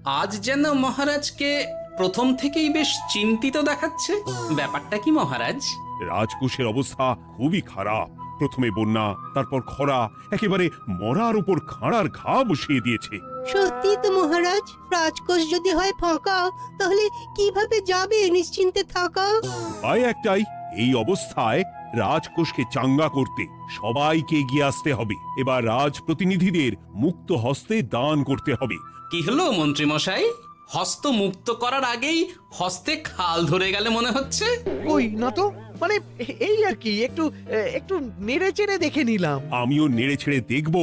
আজ যেন মহারাজকে প্রথম থেকেই বেশ চিন্তিত দেখাচ্ছে। ব্যাপারটা কি মহারাজ? রাজকোষের অবস্থা খুবই খারাপ। প্রথমে বন্যা, তারপর খরা, একেবারে মরার উপর খাঁড়ার ঘা বসিয়ে দিয়েছে। সত্যি তো মহারাজ, রাজকোষ যদি হয় ফাঁকা, তাহলে কিভাবে যাবে নিশ্চিন্তে থাকা? উপায় একটাই, এই অবস্থায় রাজকোষকে চাঙ্গা করতে সবাইকে এগিয়ে আসতে হবে। এবার রাজপ্রতিনিধিদের মুক্ত হস্তে দান করতে হবে। কি হলো মন্ত্রী মশাই, হস্ত মুক্ত করার আগেই হস্তে খাল ধরে গেলে মনে হচ্ছে। ওই না তো, মানে এই আর কি, একটু একটু নেড়ে চেড়ে দেখে নিলাম। আমিও নেড়ে ছেড়ে দেখব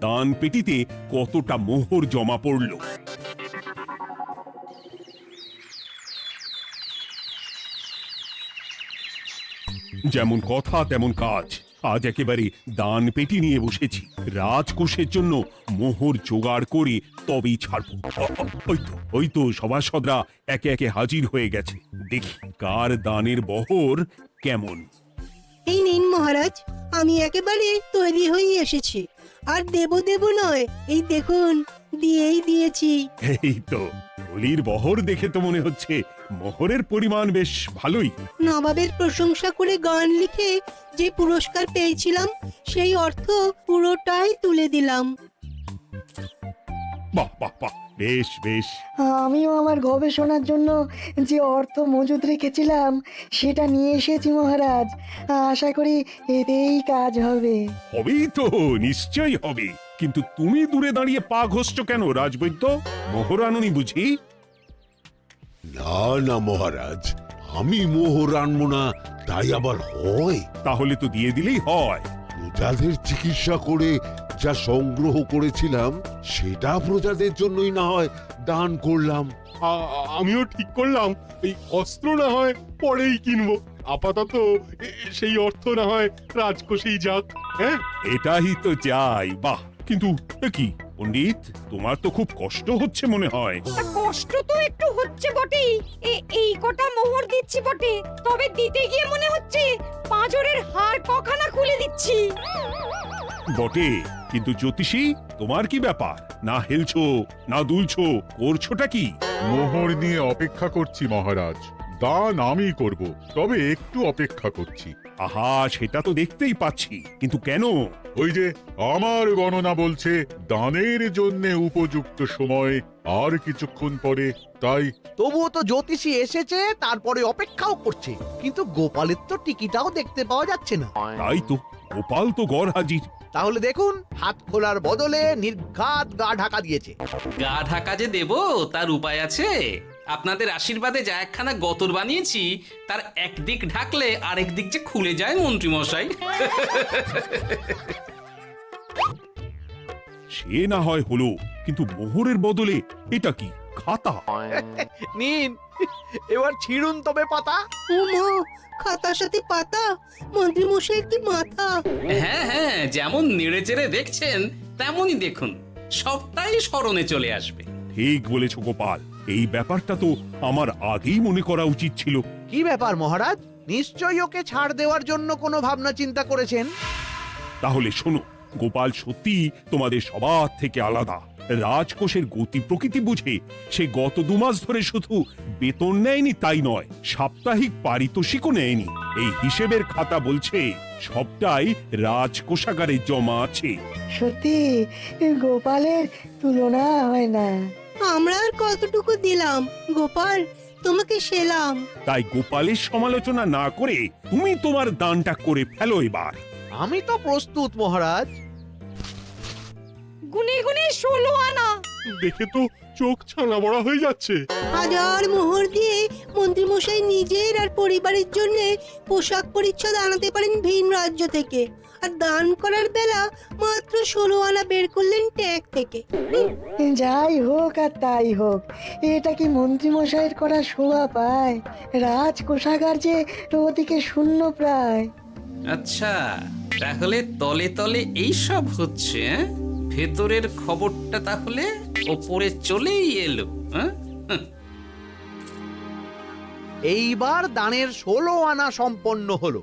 দান পেটিতে কতটা মোহর জমা পড়ল। যেমন কথা তেমন কাজ। আজ একেবারে দান পেটি নিয়ে বসেছি। রাজকোষের জন্য মোহর জোগাড় করে তবেই ছাড়বো। ওই তো সভাসদরা একে একে হাজির হয়ে গেছে। দেখি কার দানের বহর কেমন। এই নিন মহারাজ, আমি একেবারে তৈরি হয়ে এসেছি। আর দেব দেব নয়, এই দেখুন দিয়েই দিয়েছি। এই তো থলির বহর দেখে তো মনে হচ্ছে মোহরের পরিমাণ বেশ ভালোই। নবাবের প্রশংসা করে গান লিখে যে পুরস্কার পেয়েছিলাম, সেই অর্থ পুরোটাই তুলে দিলাম। বাহ বাহ বাহ, বেশ বেশ। আমিও আমার গবেষণার জন্য যে অর্থ মজুদ রেখেছিলাম সেটা নিয়ে এসেছি মহারাজ। আশা করি এতেই কাজ হবে। হবেই তো, নিশ্চয়ই হবে। কিন্তু তুমি দূরে দাঁড়িয়ে পা ঘষছো কেন রাজবৈদ্য? মোহর আনুনি বুঝি? না না মহারাজ, আমি মোহর আনবো না তাই আবার হয়? তাহলে তো দিয়ে দিলেই হয়। প্রজাদের চিকিৎসা করে যা সংগ্রহ করেছিলাম সেটা প্রজাদের জন্যই না হয় দান করলাম। আমিও ঠিক করলাম এই অস্ত্র না হয় পরেই কিনবো, আপাতত সেই অর্থ না হয় রাজকোষেই যাক। হ্যাঁ, এটাই তো চাই। বাহ, কিন্তু এ কি পণ্ডিত, তোমার তো খুব কষ্ট হচ্ছে মনে হয়। তা কষ্ট তো একটু হচ্ছে বটেই। এই কটা মোহর দিচ্ছি বটে, তবে দিতে গিয়ে মনে হচ্ছে পাঁজরের হাড় কখানা খুলে দিচ্ছি। বটে, কিন্তু জ্যোতিষী তোমার কি ব্যাপার? না হেলছো না দুলছো, করছোটা কি? মোহর নিয়ে অপেক্ষা করছি মহারাজ। দান আমি করব, তবে একটু অপেক্ষা করছি। আহা, সেটা তো দেখতেই পাচ্ছি, কিন্তু কেন? ওই যে আমার গণনা বলছে দানের জন্য উপযুক্ত সময় আর কিছুক্ষণ পরে, তাই। তবুও তো জ্যোতিষী এসেছে, তারপরে অপেক্ষাও করছে, কিন্তু গোপালের তো টিকিটাও দেখতে পাওয়া যাচ্ছে না। তাই তো, গোপাল তো গড় হাজির। তাহলে দেখুন, হাত খোলার বদলে নির্ঘাত গা ঢাকা দিয়েছে। গা ঢাকা যে দেব তার উপায় আছে। আপনাদের আশীর্বাদে যা একখানা গতর বানিয়েছি, তার একদিক ঢাকলে আরেক দিক যে খুলে যায় মন্ত্রী মশাই। সে না হয় হলো, কিন্তু মোহরের বদলে এটা কি? খাতা? নিন, এবার ছিঁড়ুন তবে পাতা। উমা, খাতার সাথে পাতা! মন্ত্রী মশাইয়ের কি মাথা! হ্যাঁ হ্যাঁ, যেমন নেড়ে চেড়ে দেখছেন তেমনই দেখুন, সবটাই স্মরণে চলে আসবে। ঠিক বলেছ গোপাল, এই ব্যাপারটা তো আমার আগেই মনে করা উচিত ছিল। কি ব্যাপার মহারাজ, নিশ্চয়ই ওকে ছাড় দেওয়ার জন্য কোনো ভাবনা চিন্তা করেছেন। তাহলে শোনো, গোপাল সত্যি তোমাদের সবার থেকে আলাদা। রাজকোষের গতি প্রকৃতি বুঝে সে গত 2 মাস ধরে শুধু বেতন নেয়নি তাই নয়, সাপ্তাহিক পারিতোষিকও নেয়নি। এই হিসেবের খাতা বলছে সবটাই রাজকোষাগারে জমা আছে। সত্যি গোপালের তুলনা হয় না। আমরা আর কতটুকু দিলাম গোপাল, তোমাকে সেলাম। তাই গোপালের সমালোচনা না করে তুমি তোমার দানটা করে ফেলো এবার। আমি তো প্রস্তুত মহারাজ। গুনে গুনে 16 আনা। দেখে তো চোখ ছানা বড়া হয়ে যাচ্ছে। হাজার মোহর দিয়ে মন্ত্রী মশাই নিজের আর পরিবারের জন্য পোশাক পরিচ্ছদ আনাতে পারেন ভিন রাজ্য থেকে, আর দান করার বেলা মাত্র 16 আনা বের করলেন ট্যাগ থেকে। যাই হোক আর তাই হোক, এটা কি মন্ত্রী মশাইয়ের করা শোভা পায়? রাজকোষাগার যে ওদিকে শূন্য প্রায়। আচ্ছা, তাহলে তলে তলে এই সব হচ্ছে, ভেতরের খবরটা তাহলে ওপরে চলেই এলো। এইবার দানের 16 আনা সম্পন্ন হলো।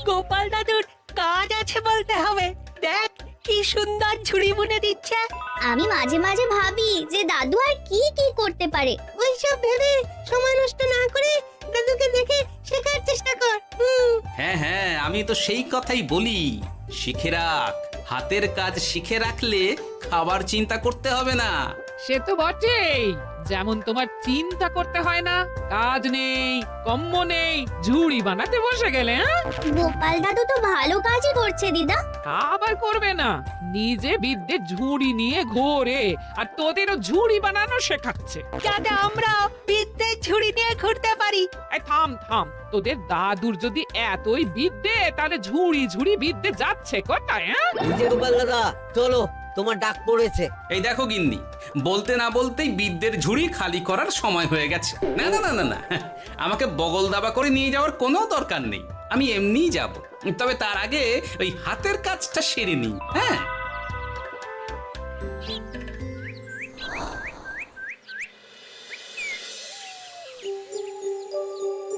গোপাল দাদুর কাজ আছে বলতে হবে। দেখ কি সুন্দর ঝুড়ি বুনে দিচ্ছে। আমি মাঝে মাঝে ভাবি যে দাদু আর কি কি করতে পারে। ওইসব ভেবে সময় নষ্ট না করে দাদুকে দেখে শেখার চেষ্টা কর। হ্যাঁ হ্যাঁ, আমি তো সেই কথাই বলি, শিখে রাখ। হাতের কাজ শিখে রাখলে খাবার চিন্তা করতে হবে না। সে তো বটেই, যেমন তোমার চিন্তা করতে হয় না, কাজ নেই, কম্ম নেই, ঝুড়ি বানাতে বসে গেলে। হ্যাঁ, গোপাল দাদু তো ভালো কাজই করছে দিদা। আবার করবে না, নিজে বিদ্যে ঝুড়ি নিয়ে ঘোরে আর তোদেরও ঝুড়ি বানানো শেখাচ্ছে। যাতে আমরা বিদ্যের ঝুড়ি নিয়ে ঘুরতে পারি। এই থাম থাম, তোদের দাদুর যদি এতই বিদ্যে, তাহলে ঝুড়ি ঝুড়ি বিদ্যে যাচ্ছে কোথায়? হ্যাঁ, গোপাল দাদা চলো, তোমার ডাক পড়েছে। এই দেখো গিন্নি, বলতে না বলতেই বিদ্যের ঝুড়ি খালি করার সময় হয়ে গেছে। না না না না না, আমাকে বগল দাবা করে নিয়ে যাওয়ার কোনো দরকার নেই, আমি এমনিই যাব। তবে তার আগে ওই হাতের কাজটা সেরে নিই। হ্যাঁ,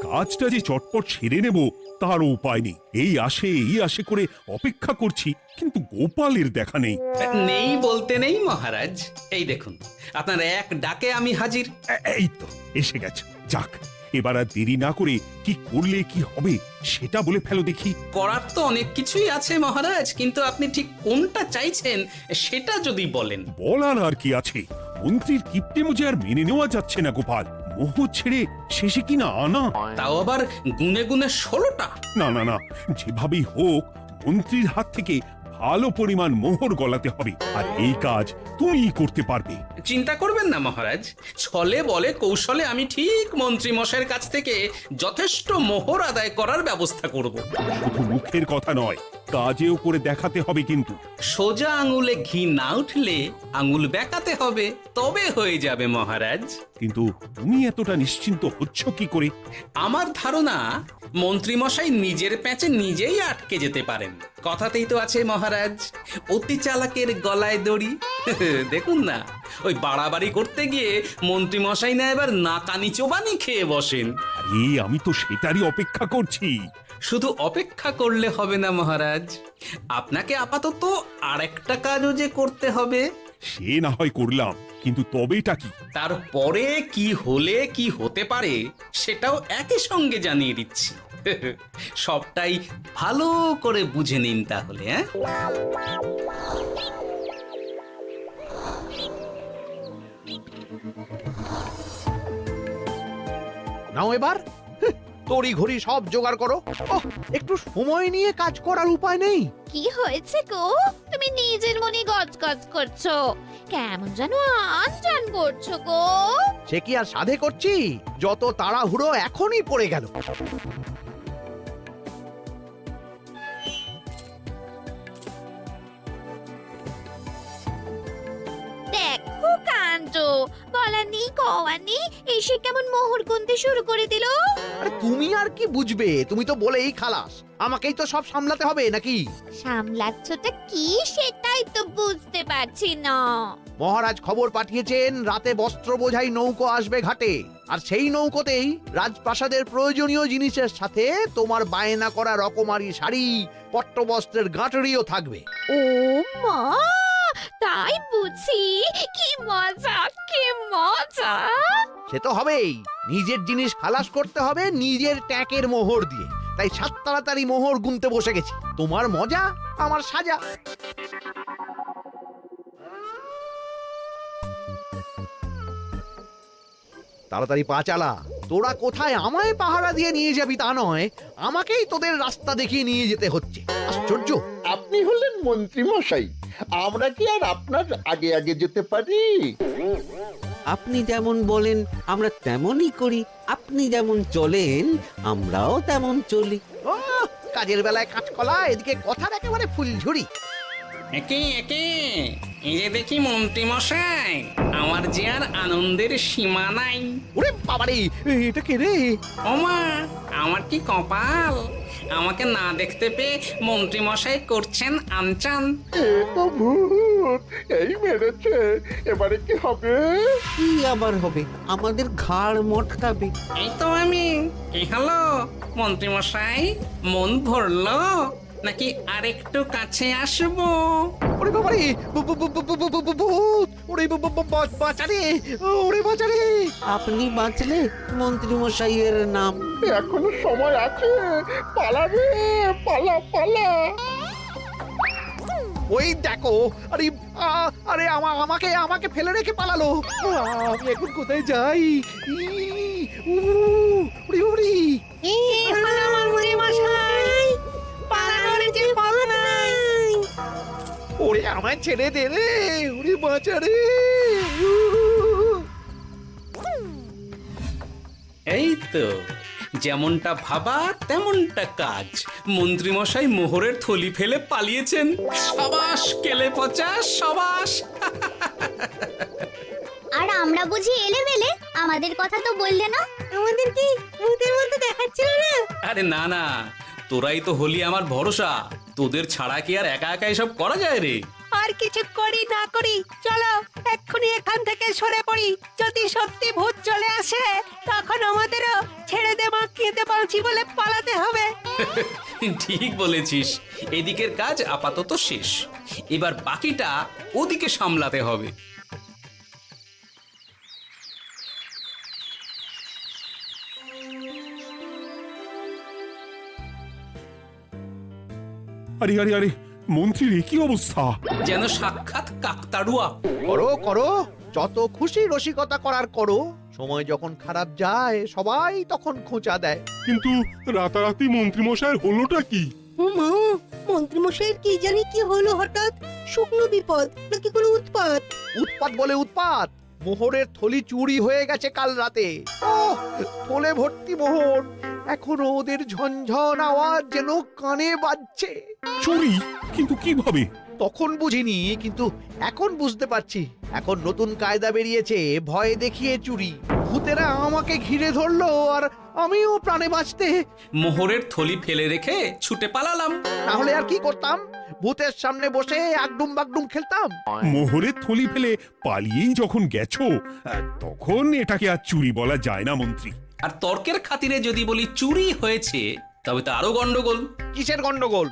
কাজটা যে চটপট সেরে নেব তার উপায় নেই। এই আসে করে অপেক্ষা করছি, কিন্তু গোপালের দেখা নেই। নেই বলতে নেই মহারাজ, এই দেখুন আপনার এক ডাকে আমি হাজির। এই তো এসে গেছে। যাক, এবার আর দেরি না করে কি করলে কি হবে সেটা বলে ফেলো দেখি। করার তো অনেক কিছুই আছে মহারাজ, কিন্তু আপনি ঠিক কোনটা চাইছেন সেটা যদি বলেন। বলার আর কি আছে, মন্ত্রীর কিপ্টে মুজে আর মেনে নেওয়া যাচ্ছে না গোপাল। মোহ ছেড়ে শেষে কিনা আনা। তাও আবার গুনে গুনে 16টা। না না না, যেভাবেই হোক মন্ত্রীর হাত থেকে ভালো পরিমাণ মোহর গলাতে হবে, আর এই কাজ তুমিই করতে পারবে। চিন্তা করবেন না মহারাজ, ছলে বলে কৌশলে আমি ঠিক মন্ত্রী মশাইয়ের কাছ থেকে যথেষ্ট মোহর আদায় করার ব্যবস্থা করব। শুধু মুখের কথা নয়, কাজেও করে দেখাতে হবে কিন্তু। সোজা আঙুলে ঘি না উঠলে আঙুল বেঁকাতে হবে, তবে হয়ে যাবে মহারাজ। কিন্তু তুমি এতটা নিশ্চিন্ত হচ্ছ কি করে? আমার ধারণা মন্ত্রী মশাই নিজের প্যাঁচে নিজেই আটকে যেতে পারেন। কথাতেই তো আছে মহারাজ, অতি চালাকের গলায় দড়ি। দেখুন না, ওই বাড়াবাড়ি করতে গিয়ে মন্ত্রী মশাই না এবার নাকানি চোবানি খেয়ে বসেন। আরে আমি তো সেটারই অপেক্ষা করছি। শুধু অপেক্ষা করলে হবে না মহারাজ, আপনাকে আপাতত আরেকটা কাজও যে করতে হবে। সে না হয় করলাম, কিন্তু তবেটা কি? তারপরে কি হলে কি হতে পারে সেটাও একই সঙ্গে জানিয়ে দিচ্ছি। সবটাই ভালো করে বুঝে নিন তাহলে। হ্যাঁ, নাও এবার তড়ি ঘড়ি সব জোগাড় করো। ওহ, একটু সময় নিয়ে কাজ করার উপায় নেই? কি হয়েছে গো? তুমি নিজের মনে গজগজ করছো, কেমন যেন আনজান করছো গো। সে কি আর সাধে করছি, যত তাড়াহুড়ো এখনই পড়ে গেল। দেখো কাণ্ড, বলার নেই কওয়ার নেই, এসে কেমন মোহর গুনতে শুরু করে দিল। আরে তুমি আর কি বুঝবে, তুমি তো বলেই খালাস, আমাকেই তো সব সামলাতে হবে নাকি? সামলাচ্ছটা কি সেটাই তো বুঝতে পারছি না। মহারাজ খবর পাঠিয়েছেন রাতে বস্ত্র বোঝাই নৌকো আসবে ঘাটে, আর সেই নৌকোতেই রাজপ্রাসাদের প্রয়োজনীয় জিনিসের সাথে তোমার বায়না করা রকমারি শাড়ি, পট্টবস্ত্রের গাঁটরিও থাকবে। ও মা, তাই বুঝি? কি মজা, কি মজা! সে তো হবেই, নিজের জিনিস খালাস করতে হবে নিজের ট্যাঁকের মোহর দিয়ে। তাই সাত তাড়াতাড়ি মোহর গুনতে বসে গেছি। তোমার মজা, আমার সাজা। তাড়াতাড়ি পা চালা। তোরা কোথায় আমায় পাহারা দিয়ে নিয়ে যাবি তা নয়, আমাকেই তোদের রাস্তা দেখিয়ে নিয়ে যেতে হচ্ছে। আশ্চর্য! আপনি হলেন মন্ত্রী মশাই, আমরা কি আর আপনার আগে আগে যেতে পারি? আপনি যেমন বলেন আমরা তেমনই করি, আপনি যেমন চলেন আমরাও তেমন চলি। ও, কাজের বেলায় কাঁচকলা, এদিকে কথার একেবারে ফুলঝুরি। একে একে এই যে দেখি মন্ত্রী মশাই, আমার যে আর আনন্দের সীমা নাই। ওরে বাবারে, এটা কে রে? ওমা, আমার কি কপাল, আমাকে না দেখতে পেয়ে মন্ত্রী মশাই করছেন আনচান। এ তো ভুল, ভূত এই মেরেছে, এবারে কি হবে? কি আবার হবে? আমাদের ঘাড় মটকাবে। এই তো আমি। কি হলো মন্ত্রীমশাই, মন ভরলো নাকি আরেকটু কাছে আসবো? ওরে বাবারে, ভূত! ওরে বাঁচারে, ওরে বাঁচারে! আপনি বাঁচলে মন্ত্রী মশাইয়ের নাম। এখনো সময় আছে, পালা রে, পালা পালা। ওই দেখো, আরে আরে আমাকে আমাকে ফেলে রেখে পালালো। আমি এখন কোথায় যাই? উড়ি উড়ি। ওরে আমায় ছেড়ে দে রে, উড়ি বাঁচা রে। এই তো যেমনটা ভাবা তেমনটা কাজ। মন্ত্রীমশাই মোহরের থলি ফেলে পালিয়েছেন। সবাস কেলে পচা, সবাস। আর আমরা বুঝি এলেবেলে, আমাদের কথা তো বললে না। আমাদের কি ভূতের মতো দেখাচ্ছিল না? আরে না না, তোরাই তো হলি আমার ভরসা। তোদের ছাড়া কি আর একা একা এসব করা যায় রে? আর কিছু করি না করি, চলো এক্ষুনি এখান থেকে সরে পড়ি। যদি সত্যি ভূত চলে আসে তখন আমাদেরও ছেড়ে দে বাঁকিয়ে দে বাঁচি বলে পালাতে হবে। ঠিক বলেছিস। এদিকের কাজ আপাতত শেষ, এবার বাকিটা ওদিকে সামলাতে হবে। আরে আরে আরে, মন্ত্রীর এ কি অবস্থা? যেন সাক্ষাৎ কাকতাড়ুয়া। করো করো, যত খুশি রসিকতা করার করো। সময় যখন খারাপ যায় সবাই তখন খোঁচা দেয়। কিন্তু রাতারাতি মন্ত্রীমশাইয়ের হলোটা কি? মা, মন্ত্রীমশাইয়ের কি জানি কি হলো হঠাৎ? শুকনো বিপদ নাকি কোনো উৎপাত? উৎপাত বলে উৎপাত। মোহরের থলি চুরি হয়ে গেছে কাল রাতে। ওহ, থলে ভর্তি মোহর। এখনো ওদের ঝনঝন আওয়াজ যেন কানে বাজছে। চুরি? কিন্তু কিভাবে? তখন বুঝিনি, কিন্তু এখন বুঝতে পারছি। এখন নতুন কায়দা বেরিয়েছে, ভয় দেখিয়ে চুরি। ভূতেরা আমাকে ঘিরে ধরলো আর আমিও প্রাণে বাঁচতে মোহরের থলি ফেলে রেখে ছুটে পালালাম। তাহলে আর কি করতাম? ভূতের সামনে বসে আগডুম বাগডুম খেলতাম। মোহরের থলি ফেলে পালিয়েই যখন গেছো, তখন এটাকে আর চুরি বলা যায় না মন্ত্রী। আর তর্কের খাতিরে যদি বলি চুরি হয়েছে, তবে তো আরো গন্ডগোল। কিসের গন্ডগোল?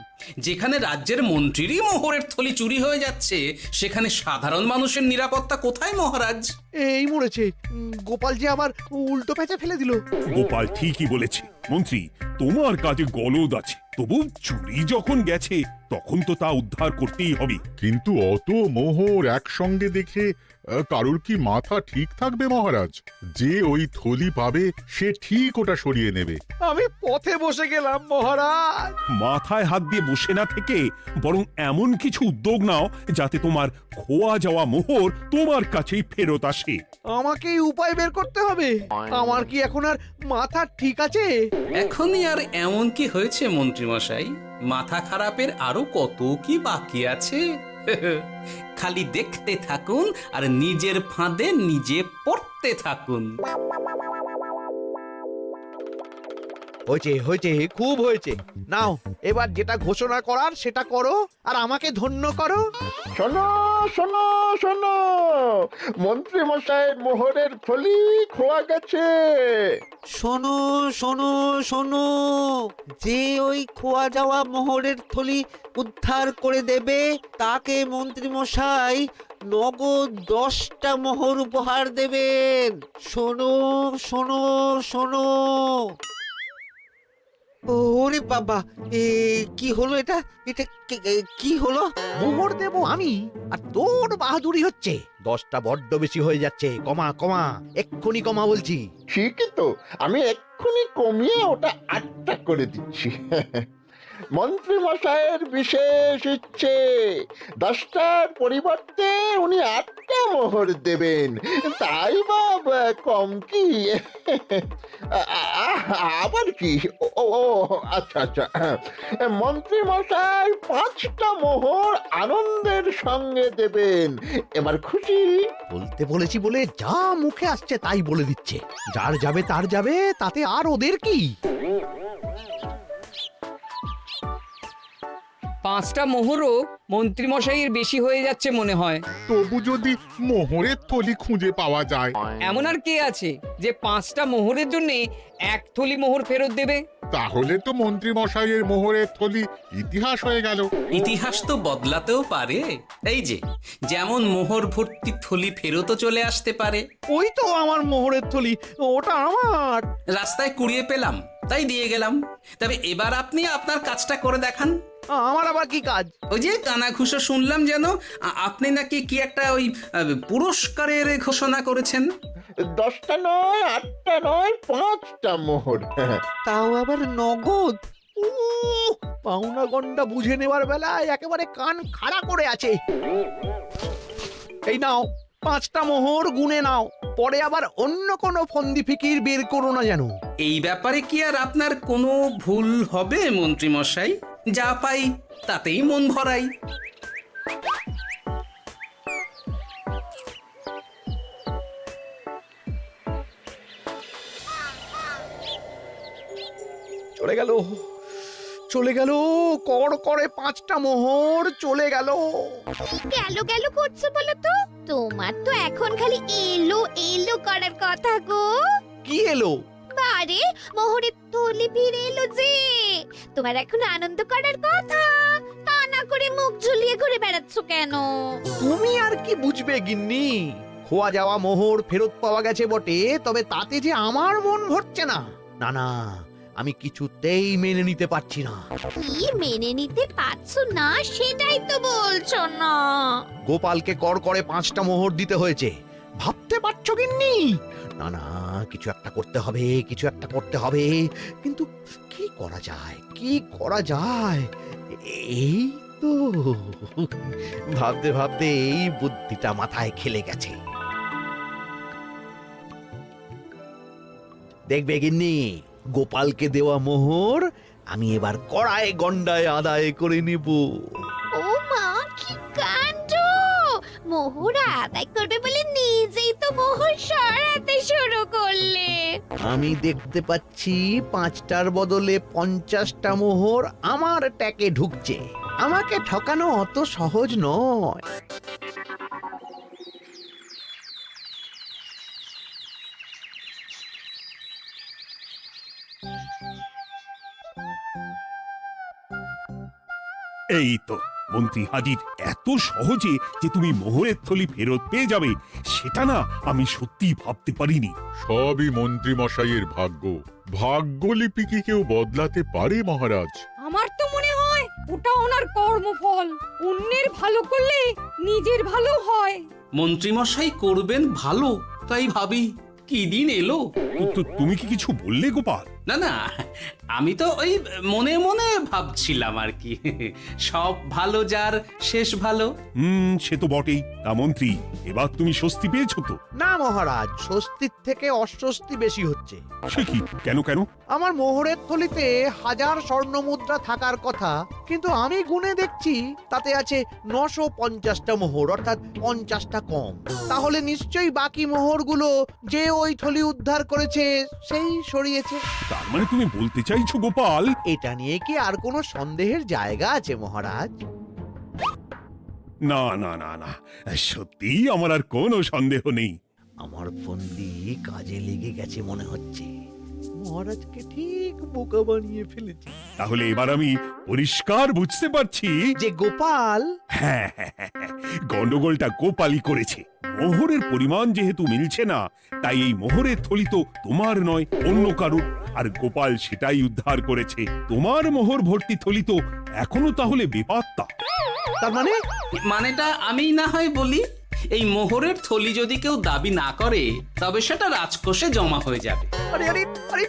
যেখানে রাজ্যের মন্ত্রীরই মোহরের থলি চুরি হয়ে যাচ্ছে, সেখানে সাধারণ মানুষের নিরাপত্তা কোথায় মহারাজ? এই মরেছে, গোপাল যে আবার উল্টো প্যাঁচে ফেলে দিল। গোপাল ঠিকই বলেছে মন্ত্রী, তোমার কাজে গলদ আছে। তবু চুরি যখন গেছে তখন তো তা উদ্ধার করতেই হবে। কিন্তু অত মোহর একসঙ্গে দেখে কারোর কি মাথা ঠিক থাকবে মহারাজ? যে ওই থলি পাবে সে ঠিক ওটা সরিয়ে নেবে। আমি পথে বসে গেলাম মহারাজ। মাথায় হাত দিয়ে বসে না থেকে বরং এমন কিছু উদ্যোগ নাও যাতে তোমার খোয়া যাওয়া মোহর তোমার কাছেই ফেরত আসে। আমাকেই উপায় বের করতে হবে। আমার কি এখন আর মাথা ঠিক আছে? এখনই আর এমন কি হয়েছে মন্ত্রীমশাই? মাথা খারাপের আরো কত কি বাকি আছে। খালি দেখতে থাকুন আর নিজের ফাঁদে নিজে পড়তে থাকুন। হয়েছে হয়েছে, খুব হয়েছে। নাও এবার যেটা ঘোষণা করার সেটা করো আর আমাকে ধন্য করো। শোনো শোনো শোনো, মন্ত্রী মশাইয়ের মোহরের থলি খোয়া গেছে। শোনো শোনো শোনো, যে ওই খোয়া যাওয়া মোহরের থলি উদ্ধার করে দেবে তাকে মন্ত্রী মশাই নগদ 10টা মোহর উপহার দেবেন। শোনো শোনো শোনো। ওরে বাবা, কি হলো এটা? এটা কি হলো? মোহর দেবো আমি, আর তোর বাহাদুরি হচ্ছে। 10টা বড্ড বেশি হয়ে যাচ্ছে। কমা কমা, এক্ষুনি কমা বলছি। ঠিকই তো, আমি এক্ষুনি কমিয়ে ওটা 8টা করে দিচ্ছি। মন্ত্রী মশাইয়ের বিশেষ ইচ্ছে, 10টার পরিবর্তে উনি 8টা মোহর দেবেন। তাই বা কম কি? আবার কি? ও আচ্ছা আচ্ছা, মন্ত্রী মশাই 5টা মোহর আনন্দের সঙ্গে দেবেন। এবার খুশি? বলতে বলেছি বলে যা মুখে আসছে তাই বলে দিচ্ছে। যার যাবে তার যাবে, তাতে আর ওদের কি? 5টা মোহরও মন্ত্রীমশাইয়ের বেশি হয়ে যাচ্ছে মনে হয়। তবু যদি মোহরের থলি খুঁজে পাওয়া যায়। এমন আর কে আছে যে 5টা মোহরের জন্য 1 থলি মোহর ফেরত দেবে? তাহলে তো মন্ত্রী মশাইয়ের মোহরের থলি ইতিহাস হয়ে গেল। ইতিহাস তো বদলাতেও পারে। এই যে যেমন মোহর ভর্তি থলি ফেরতও চলে আসতে পারে। ওই তো আমার মোহরের থলি, ওটা আমার। রাস্তায় কুড়িয়ে পেলাম তাই দিয়ে গেলাম। তবে এবার আপনি আপনার কাজটা করে দেখান। আমার আবার কি কাজ? ওই যে কানাঘুষো শুনলাম যেন আপনি নাকি কি একটা ওই পুরস্কারের ঘোষণা করেছেন। 10টা নয়, 8টা নয়, 5টা মোহর। তাও আবার নগদ। পাওনা গন্ডা বুঝে নেবার বেলায় একেবারে কান খাড়া করে আছে। এই নাও 5টা মোহর, গুনে নাও, পরে আবার অন্য কোনো ফন্দি ফিকির বের করো না যেন। এই ব্যাপারে কি আর আপনার কোনো ভুল হবে মন্ত্রী মশাই? যা পাই তাতেই মন ভরাই। চলে গেল, চলে গেল, কর করে 5টা মোহর চলে গেল। গেল গেল করছো বলো তো? তোমার তো এখন খালি এলো এলো করার কথা গো। কি এলো? বারে মোহরের থলি ফিরে এলো যে। তোমার এখন আনন্দ করার কথা, তা না করে মুখ ঝুলিয়ে ঘুরে বেড়াচ্ছ কেন? তুমি আর কি বুঝবে গিন্নি? খোয়া যাওয়া মোহর ফেরত পাওয়া গেছে বটে, তবে তাতে যে আমার মন ভরছে না। না না, আমি কিছুতেই মেনে নিতে পারছি না। কি মেনে নিতে পারছো না সেটাই তো বলছো না। গোপালকে কর করে 5টা মোহর দিতে হয়েছে, ভাবতে পারছো গিন্নি? না না, কিছু একটা করতে হবে, কিছু একটা করতে হবে। কিন্তু কি করা যায়, কি করা যায়? এই তো ভাবতে ভাবতে এই বুদ্ধিটা মাথায় খেলে গেছে। দেখবে গিন্নি, গোপালকে দেওয়া মোহর আমি এবার কড়ায় গন্ডায় আদায় করে নিব। ও মা, কি কাণ্ড! মোহর আদায় করবে বলে নিজেই তো মোহর সরাতে শুরু করলে। আমি দেখতে পাচ্ছি 5টার বদলে 50টা মোহর আমার ট্যাকে ঢুকছে। আমাকে ঠকানো অত সহজ নয়। এই তো মন্ত্রী হাজির। এত সহজে যে তুমি মোহরের থলি ফেরত পেয়ে যাবে সেটা না আমি সত্যি ভাবতে পারিনি। সবই মন্ত্রী মশাইয়ের ভাগ্য। ভাগ্যলিপি কি কেউ বদলাতে পারে মহারাজ? আমার তো মনে হয় ওটা ওনার কর্মফল। অন্যের ভালো করলে নিজের ভালো হয়। মন্ত্রী মশাই করবেন ভালো, তাই ভাবি কি দিন এলো। তো তুমি কি কিছু বললে গোপাল? না না, আমি তো ওই মনে মনে ভাবছিলাম আর কি। সব ভালো যার শেষ ভালো। সে তো বটেই। তা মন্ত্রী, এবার তুমি স্বস্তি পেয়েছো তো? না মহারাজ, স্বস্তির থেকে অস্বস্তি বেশি হচ্ছে। সে কি? কেন কেন? আমার মোহরের থলিতে 1000 স্বর্ণ মুদ্রা থাকার কথা, কিন্তু আমি গুনে দেখছি তাতে আছে 950টা মোহর, অর্থাৎ 50টা কম। তাহলে নিশ্চয়ই বাকি মোহরগুলো যে ওই থলি উদ্ধার করেছে সেই সরিয়েছে। তার মানে তুমি বলতে চাইছো গোপাল? এটা নিয়ে কি আর কোনো সন্দেহের জায়গা আছে মহারাজ? না না না না, সত্যি আমার আর কোনো সন্দেহ নেই। আমার ফন্দি কাজে লেগে গেছে মনে হচ্ছে। মহারাজকে ঠিক বোকা বানিয়ে ফেলেছি। তাহলে এবার আমি পরিষ্কার বুঝতে পারছি যে গোপাল, হ্যাঁ, গন্ডগোলটা গোপালই করেছে। মোহরের পরিমাণ যেহেতু মিলছে না, তাই এই মোহরের থলি তো তোমার নয়, অন্য কারুর। আর গোপাল সেটাই উদ্ধার করেছে। তোমার মোহর ভর্তি থলি তো এখনো তাহলে বেপাত্তা। তার মানে? মানেটা আমি না হয় বলি। এই মোহরের থলি যদি কেউ দাবি না করে তবে সেটা রাজকোষে জমা হয়ে যাবে। আরে আরে আরে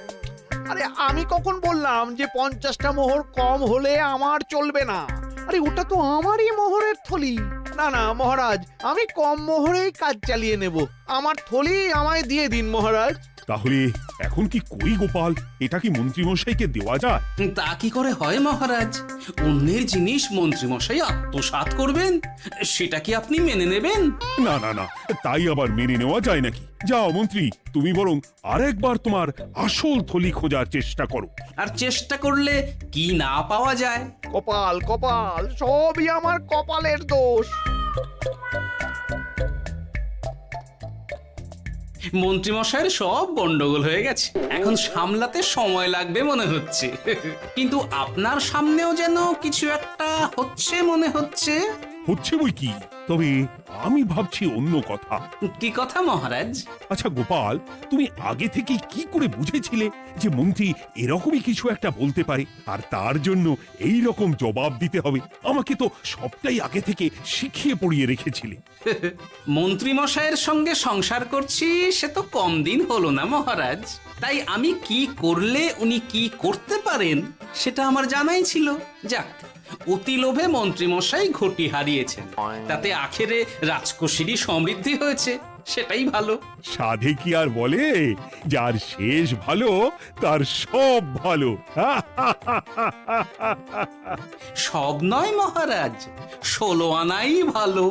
আরে, আমি কখন বললাম যে 50টা মোহর কম হলে আমার চলবে না? আরে ওটা তো আমারই মোহরের থলি। না না মহারাজ, আমি কম মোহরেই কাজ চালিয়ে নেব। আমার থলি আমায় দিয়ে দিন মহারাজ। তাহলে এখন কি করি গোপাল? এটা কি মন্ত্রীমশাইকে দেওয়া যায়? তা কি করে হয় মহারাজ? অন্যের জিনিস মন্ত্রীমশাই আত্মসাৎ করবেন, সেটা কি আপনি মেনে নেবেন? না না না, তাই আবার মেনে নেওয়া যায় নাকি? যাও মন্ত্রী, তুমি বরং আরেকবার তোমার আসল থলি খোঁজার চেষ্টা করো। আর চেষ্টা করলে কি না পাওয়া যায়? কপাল কপাল, সবই আমার কপালের দোষ। মন্ত্রীমশাইয়ের সব গন্ডগোল হয়ে গেছে, এখন সামলাতে সময় লাগবে মনে হচ্ছে। কিন্তু আপনার সামনেও যেন কিছু একটা হচ্ছে মনে হচ্ছে। হচ্ছে বই কি, তবে আমি ভাবছি অন্য কথা। কি কথা মহারাজ? আচ্ছা গোপাল, তুমি আগে থেকে কি করে বুঝেছিলে যে মন্ত্রী এরকমই কিছু একটা বলতে পারে, আর তার জন্য এই রকম জবাব দিতে হবে? আমাকে তো সবটাই আগে থেকে শিখিয়ে পড়িয়ে রেখেছিলে। মন্ত্রীমশাইয়ের সঙ্গে সংসার করছি সে তো কম দিন হলো না মহারাজ, তাই আমি কি করলে উনি কি করতে পারেন সেটা আমার জানাই ছিল। যাক, অতি লোভে মন্ত্রীমশাই ঘটি হারিয়েছেন, তাতে আখেরে রাজকোষেরই সমৃদ্ধি হয়েছে, সেটাই ভালো। সাধে কি আর বলে, যার শেষ ভালো তার সব ভালো। সব নয় মহারাজ, 16 আনাই ভালো।